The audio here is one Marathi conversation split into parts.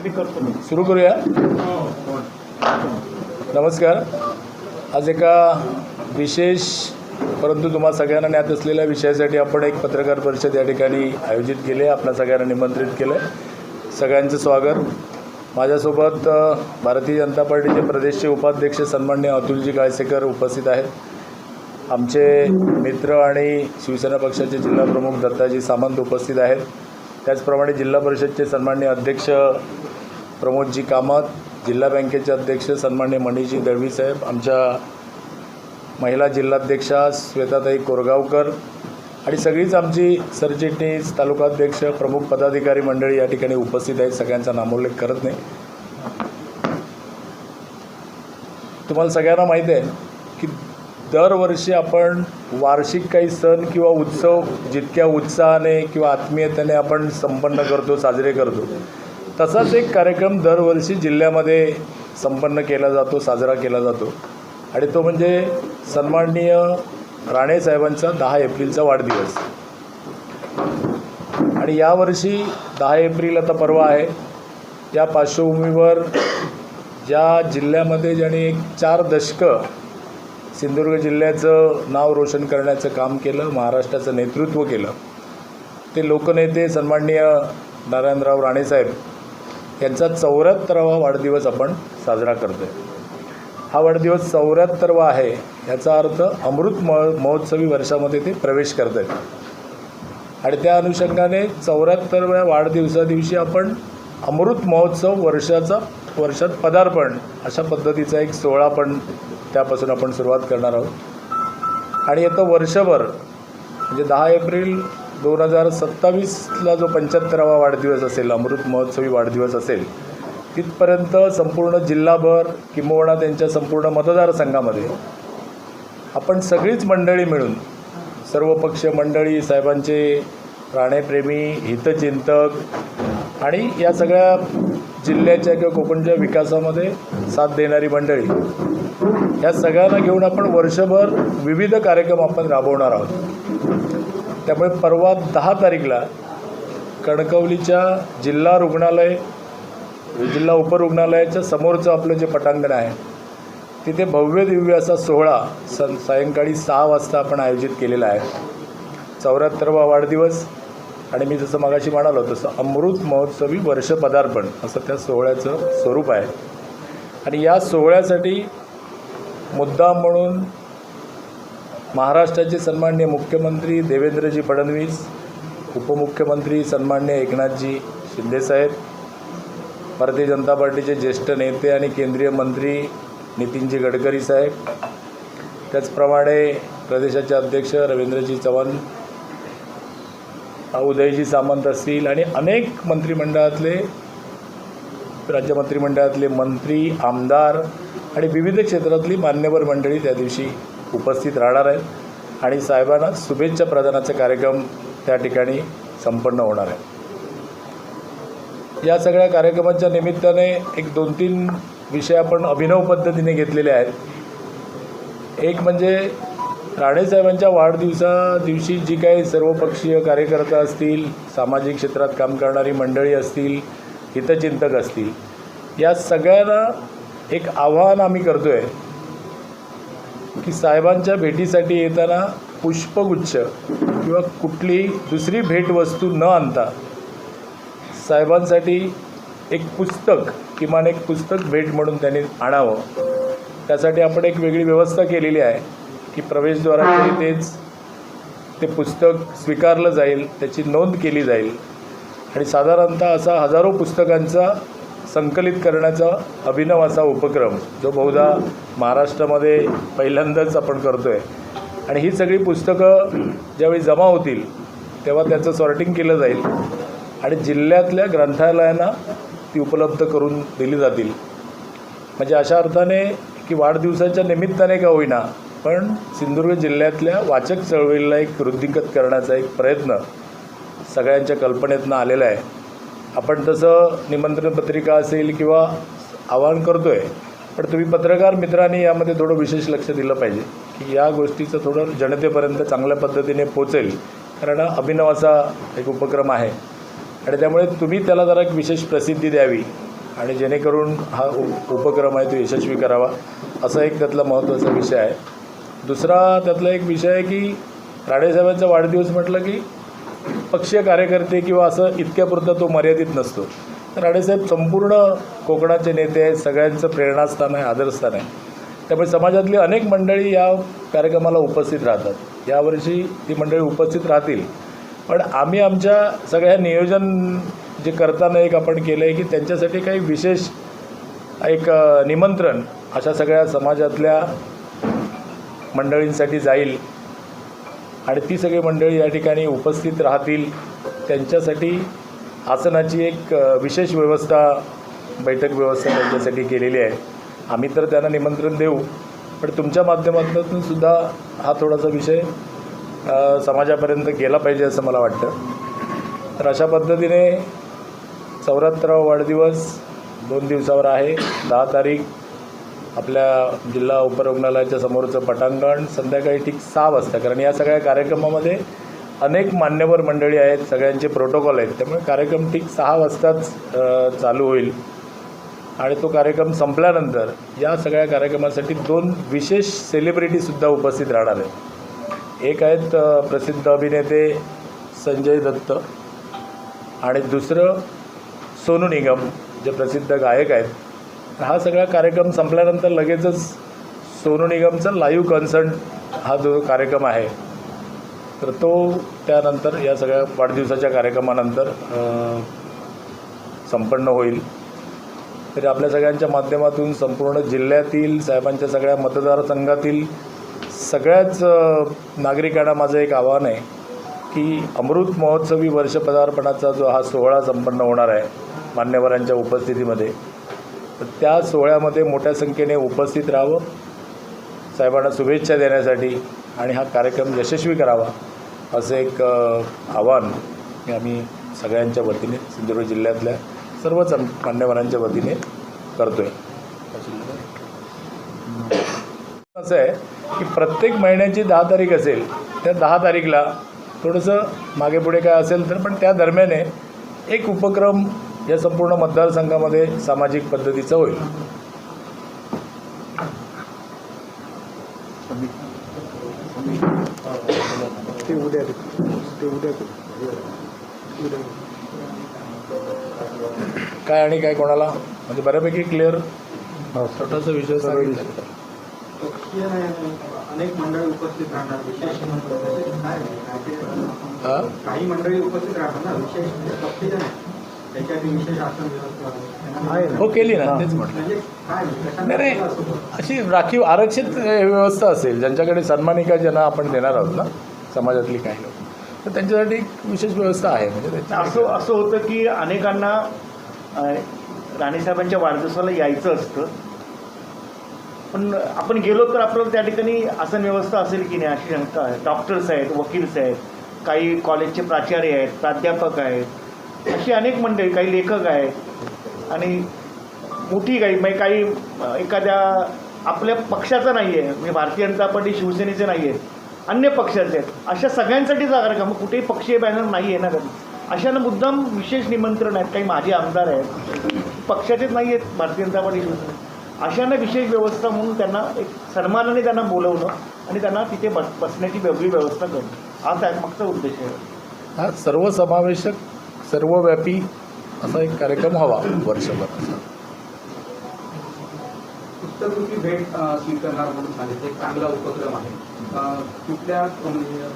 सुरू करूया। नमस्कार। आज एका विशेष परंतु तुम्हा सगळ्यांना ज्ञात असलेल्या विषयासाठी आपण एक पत्रकार परिषद या ठिकाणी आयोजित केली आहे। आपल्या सगळ्यांना निमंत्रित केलं आहे। सगळ्यांचं स्वागत। माझ्यासोबत भारतीय जनता पार्टीचे प्रदेशचे उपाध्यक्ष सन्माननीय अतुलजी काळसेकर उपस्थित आहेत। आमचे मित्र आणि शिवसेना पक्षाचे जिल्हा प्रमुख दत्ताजी सामंत उपस्थित आहेत। त्याचप्रमाणे जिल्हा परिषदचे सन्माननीय अध्यक्ष प्रमोदजी कामत, जिल्हा बँकेचे अध्यक्ष सन्माननीय मनीषजी दळवी साहेब, आमच्या महिला जिल्हाध्यक्षा श्वेताताई कोरगावकर आणि सगळीच आमची सरचिटणीस, तालुकाध्यक्ष, प्रमुख पदाधिकारी मंडळी या ठिकाणी उपस्थित आहेत। सगळ्यांचा नामोल्लेख करत नाही। तुम्हाला सगळ्यांना माहीत आहे की दरवर्षी आपण वार्षिक काही सण किंवा उत्सव जितक्या उत्साहाने किंवा आत्मीयतेने आपण संपन्न करतो, साजरे करतो, तसाच एक कार्यक्रम दरवर्षी जिल्ह्यामध्ये संपन्न केला जातो, साजरा केला जातो आणि तो म्हणजे सन्माननीय राणे साहेबांचा 10 एप्रिलचा वाढदिवस। आणि यावर्षी 10 एप्रिल आता परवा आहे। या पार्श्वभूमीवर ज्या जिल्ह्यामध्ये ज्यांनी 4 दशकं सिंधुदुर्ग जिल्ह्याचं नाव रोशन करण्याचं काम केलं, महाराष्ट्राचं नेतृत्व केलं, ते लोकनेते सन्माननीय नारायणराव राणेसाहेब यांचा 74वा वाढदिवस आपण साजरा करतो आहे। हा वाढदिवस 74वा आहे, याचा अर्थ अमृत महोत्सवी वर्षामध्ये ते प्रवेश करत आहेत। आणि त्या अनुषंगाने 74व्या वाढदिवसादिवशी आपण अमृत महोत्सव वर्षात पदार्पण अशा पद्धतीचा एक सोहळा पण त्यापासून आपण सुरुवात करणार आहोत। आणि येतं वर्षभर म्हणजे 10 एप्रिल 2027ला जो 75वा वाढदिवस असेल, अमृत महोत्सवी वाढदिवस असेल, तिथपर्यंत संपूर्ण जिल्हाभर किंबहुना त्यांच्या संपूर्ण मतदारसंघामध्ये आपण सगळीच मंडळी मिळून, सर्वपक्षीय मंडळी, साहेबांचे राणेप्रेमी, हितचिंतक आणि या सगळ्या जिल्ह्याच्या किंवा कोकणच्या विकासामध्ये साथ देणारी मंडळी, या सगळ्यांना घेऊन आपण वर्षभर विविध कार्यक्रम आपण राबवणार आहोत। त्यामुळे परवा 10 तारीखला कणकवलीच्या जिल्हा रुग्णालय, जिल्हा उपरुग्णालयाच्या समोरचं आपलं जे पटांगण आहे, तिथे भव्य दिव्य असा सोहळा सायंकाळी 6 वाजता आपण आयोजित केलेला आहे। 74वा वाढदिवस आणि मी जसं मगाशी म्हणालो तसं अमृत महोत्सवी वर्ष पदार्पण असं त्या सोहळ्याचं स्वरूप आहे। आणि या सोहळ्यासाठी मुद्दाम म्हणून महाराष्ट्राचे सन्माननीय मुख्यमंत्री देवेंद्रजी फडणवीस, उपमुख्यमंत्री सन्माननीय एकनाथजी शिंदेसाहेब, भारतीय जनता पार्टीचे ज्येष्ठ नेते आणि केंद्रीय मंत्री नितीनजी गडकरी साहेब, त्याचप्रमाणे प्रदेशाचे अध्यक्ष रवींद्रजी चव्हाण, उदयजी सामंत असतील आणि अनेक मंत्रिमंडळातले, राज्य मंत्रिमंडळातले मंत्री, आमदार आणि विविध क्षेत्रातली मान्यवर मंडळी त्या दिवशी उपस्थित राहणार आहेत आणि साहेबांना शुभेच्छा प्रदानाचा कार्यक्रम त्या ठिकाणी संपन्न होणार आहे। या सगळ्या कार्यक्रमाच्या निमित्ताने एक 2-3 विषय आपण अभिनव पद्धतीने घेतलेले आहेत। एक म्हणजे राणेसाहेबांच्या वाढदिवसा दिवशी जी काही सर्वपक्षीय कार्यकर्ता असतील, सामाजिक क्षेत्रात काम करणारी मंडळी असतील, हितचिंतक असतील, या सगळ्यांना एक आवाहन आम्ही करतो आहे की साहेबांच्या भेटीसाठी येताना पुष्पगुच्छ किंवा कुठली दुसरी भेटवस्तू न आणता साहेबांसाठी एक पुस्तक, किमान एक पुस्तक भेट म्हणून त्यांनी आणावं। त्यासाठी आपण एक वेगळी व्यवस्था केलेली आहे की प्रवेशद्वाराच्या इथेच ते पुस्तक स्वीकारलं जाईल, त्याची नोंद केली जाईल आणि साधारणतः असा हजारो पुस्तकांचा संकलित करण्याचा अभिनव असा उपक्रम जो बहुधा महाराष्ट्रामध्ये पहिल्यांदाच आपण करतो आहे। आणि ही सगळी पुस्तकं ज्यावेळी जमा होतील तेव्हा त्याचं सॉर्टिंग केलं जाईल आणि जिल्ह्यातल्या ग्रंथालयांना ती उपलब्ध करून दिली जातील। म्हणजे अशा अर्थाने की वाढदिवसाच्या निमित्ताने का होईना पण सिंधुदुर्ग जिल्ह्यातल्या वाचक चळवळीला एक वृद्धिंगत करण्याचा एक प्रयत्न सगळ्यांच्या कल्पनेतनं आलेला आहे। आपण तसं निमंत्रण पत्रिका असेल किंवा आवाहन करतो आहे, पण तुम्ही पत्रकार मित्रांनी यामध्ये थोडं विशेष लक्ष दिलं पाहिजे की या गोष्टीचं थोडं जनतेपर्यंत चांगल्या पद्धतीने पोचेल, कारण अभिनव असा एक उपक्रम आहे आणि त्यामुळे तुम्ही त्याला जरा एक विशेष प्रसिद्धी द्यावी आणि जेणेकरून हा उपक्रम आहे तो यशस्वी करावा, असा एक त्यातला महत्त्वाचा विषय आहे. दुसरा त्यातला एक विषय आहे की राणेसाहेबांचा वाढदिवस म्हटलं की पक्षीय कार्यकर्ते किंवा असं इतक्यापुरता तो मर्यादित नसतो. तर राणेसाहेब संपूर्ण कोकणाचे नेते आहेत, सगळ्यांचं प्रेरणास्थान आहे, आदरस्थान आहे. त्यामुळे समाजातली अनेक मंडळी या कार्यक्रमाला उपस्थित राहतात. यावर्षी ती मंडळी उपस्थित राहतील, पण आम्ही आमच्या सगळ्या नियोजन जे करताना एक आपण केलं आहे की त्यांच्यासाठी काही विशेष एक निमंत्रण अशा सगळ्या समाजातल्या मंडळींसाठी जाईल आणि ती सगळी मंडळी या ठिकाणी उपस्थित राहतील. त्यांच्यासाठी आसनाची एक विशेष व्यवस्था, बैठक व्यवस्था त्यांच्यासाठी केलेली आहे. आम्ही तर त्यांना निमंत्रण देऊ, पण तुमच्या माध्यमातून सुद्धा हा थोडासा विषय समाजापर्यंत गेला पाहिजे असं मला वाटतं. तर अशा पद्धतीने 74वा वाढदिवस 2 दिवसावर आहे. 10 तारीख आपल्या जिल्हा उपरुग्णालयाच्या समोरचं पटांगण संध्याकाळी ठीक 6 वाजता. कारण या सगळ्या कार्यक्रमामध्ये अनेक मान्यवर मंडळी आहेत, सगळ्यांचे प्रोटोकॉल आहेत, त्यामुळे कार्यक्रम ठीक 6 वाजताच चालू होईल. आणि तो कार्यक्रम संपल्यानंतर या सगळ्या कार्यक्रमासाठी 2 विशेष सेलिब्रिटीसुद्धा उपस्थित राहणार आहेत. एक आहेत प्रसिद्ध अभिनेते संजय दत्त आणि दुसरं सोनू निगम, जे प्रसिद्ध गायक आहेत. हा सगळा कार्यक्रम संपल्यानंतर लगेचच सोनू निगमचा लाईव्ह कॉन्सर्ट हा जो कार्यक्रम आहे, तर तो त्यानंतर या सगळ्या वाढदिवसाच्या कार्यक्रमानंतर संपन्न होईल. तरी आपल्या सगळ्यांच्या माध्यमातून संपूर्ण जिल्ह्यातील साहेबांच्या सगळ्या मतदारसंघातील सगळ्याच नागरिकांना माझं एक आव्हान आहे की अमृत महोत्सवी वर्ष पदार्पणाचा जो हा सोहळा संपन्न होणार आहे मान्यवरांच्या उपस्थितीमध्ये, तर त्या सोहळ्यामध्ये मोठ्या संख्येने उपस्थित राहावं, साहेबांना शुभेच्छा देण्यासाठी आणि हा कार्यक्रम यशस्वी करावा असं एक आव्हान आम्ही सगळ्यांच्या वतीने सिंधुदुर्ग जिल्ह्यातल्या सर्वच मान्यवरांच्या वतीने करतो आहे. असं आहे की प्रत्येक महिन्याची 10 तारीख असेल, त्या 10 तारीखला थोडंसं मागे पुढे काय असेल तर पण त्या दरम्याने एक उपक्रम या संपूर्ण मतदारसंघामध्ये सामाजिक पद्धतीचा होईल. काय आणि काय कोणाला म्हणजे बऱ्यापैकी क्लिअर छोटासा विषय सांगितला. अनेक मंडळी उपस्थित राहणार, विशेष काही मंडळी उपस्थित राहणार ना, विशेष पक्षी त्याच्यासाठी विशेष आसन व्यवस्था हो केली ना, तेच म्हटलं. नाही अशी राखीव आरक्षित व्यवस्था असेल ज्यांच्याकडे सन्मानिका ज्यांना आपण देणार आहोत ना समाजातली काही लोक, तर त्यांच्यासाठी एक विशेष व्यवस्था आहे. म्हणजे असं होतं की अनेकांना राणेसाहेबांच्या वाढदिवसाला यायचं असतं, पण आपण गेलो तर आपल्याला त्या ठिकाणी आसन व्यवस्था असेल की नाही अशी शंका आहे. डॉक्टर्स आहेत, वकील्स आहेत, काही कॉलेजचे प्राचार्य आहेत, प्राध्यापक आहेत, अशी अनेक मंडळी, काही लेखक आहेत आणि मोठी काही एखाद्या आपल्या पक्षाचं नाही आहे, म्हणजे भारतीय जनता पार्टी शिवसेनेचे नाही आहेत, अन्य पक्षाचे आहेत, अशा सगळ्यांसाठीच कार्यक्रम, कुठेही पक्षीय बॅनर नाही आहे ना कधी. अशानं मुद्दाम विशेष निमंत्रण आहेत. काही माजी आमदार आहेत, पक्षाचेच नाही आहेत, भारतीय जनता पार्टी शिवसेना, अशांना विशेष व्यवस्था म्हणून त्यांना एक सन्मानाने त्यांना बोलवणं आणि त्यांना तिथे बसण्याची वेगळी व्यवस्था करणं, हा त्यामागचा उद्देश आहे. हा सर्वसमावेशक सर्वव्यापी असा एक कार्यक्रम हवा वर्षभर. पुस्तकाची भेट स्वीकारणार म्हणून सांगितलं, एक चांगला उपक्रम आहे. कुठल्या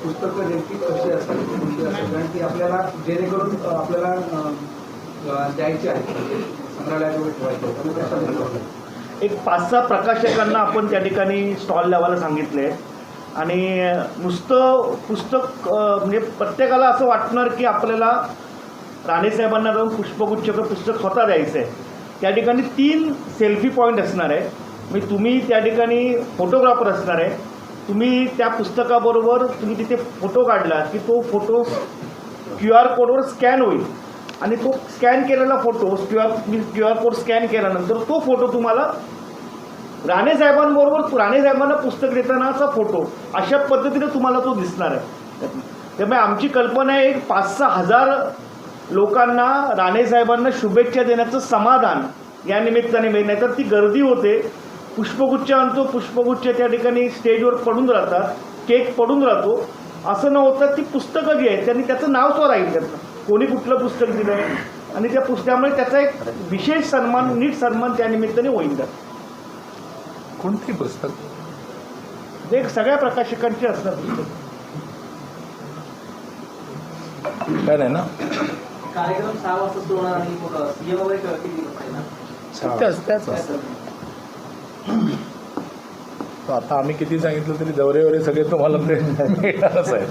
पुस्तकं नेमकी कशी असतात कारण की आपल्याला जेणेकरून आपल्याला द्यायची आहे, संग्रहालयाजवळ ठेवायचं. एक 5-6 प्रकाशकांना आपण त्या ठिकाणी स्टॉल लावायला सांगितले आणि नुसतं पुस्तक म्हणजे प्रत्येकाला असं वाटणार की आपल्याला राणेसाहेबांना जाऊन पुष्पगुच्छ पुस्तक स्वतः द्यायचं आहे. त्या ठिकाणी 3 सेल्फी पॉईंट असणार आहे. म्हणजे तुम्ही त्या ठिकाणी फोटोग्राफर असणार आहे, तुम्ही त्या पुस्तकाबरोबर तुम्ही तिथे फोटो काढला की तो फोटो QR कोडवर स्कॅन होईल आणि तो स्कॅन केलेला फोटो QR कोड स्कॅन केल्यानंतर तो फोटो तुम्हाला राणेसाहेबांबरोबर राणेसाहेबांना पुस्तक देतानाचा फोटो अशा पद्धतीने तुम्हाला तो दिसणार आहे. त्यामुळे आमची कल्पना आहे 5-6 हजार लोकांना राणेसाहेबांना शुभेच्छा देण्याचं समाधान या निमित्ताने मिळेल, नाहीतर ती गर्दी होते. पुष्पगुच्छ आणतो, पुष्पगुच्छ त्या ठिकाणी स्टेजवर पडून राहतात, केक पडून राहतो. असं न होता ती पुस्तकं जी आहेत त्यांनी त्याचं नाव तो राहील, त्याचं कोणी कुठलं पुस्तक दिलं आहे आणि त्या पुस्तकामुळे त्याचा एक विशेष सन्मान, नीट सन्मान त्या निमित्ताने होईल. कोणती पुस्तक? ते सगळ्या प्रकाशकांची असतात पुस्तक. काय नाही ना, कार्यक्रम 6 वाजता सुरू होणार आणि मग सीएम वगैरे किती वाजता येणार? त्याच असतं. आता आम्ही किती सांगितलं तरी दौरे सगळे तुम्हाला मिळणारच आहेत.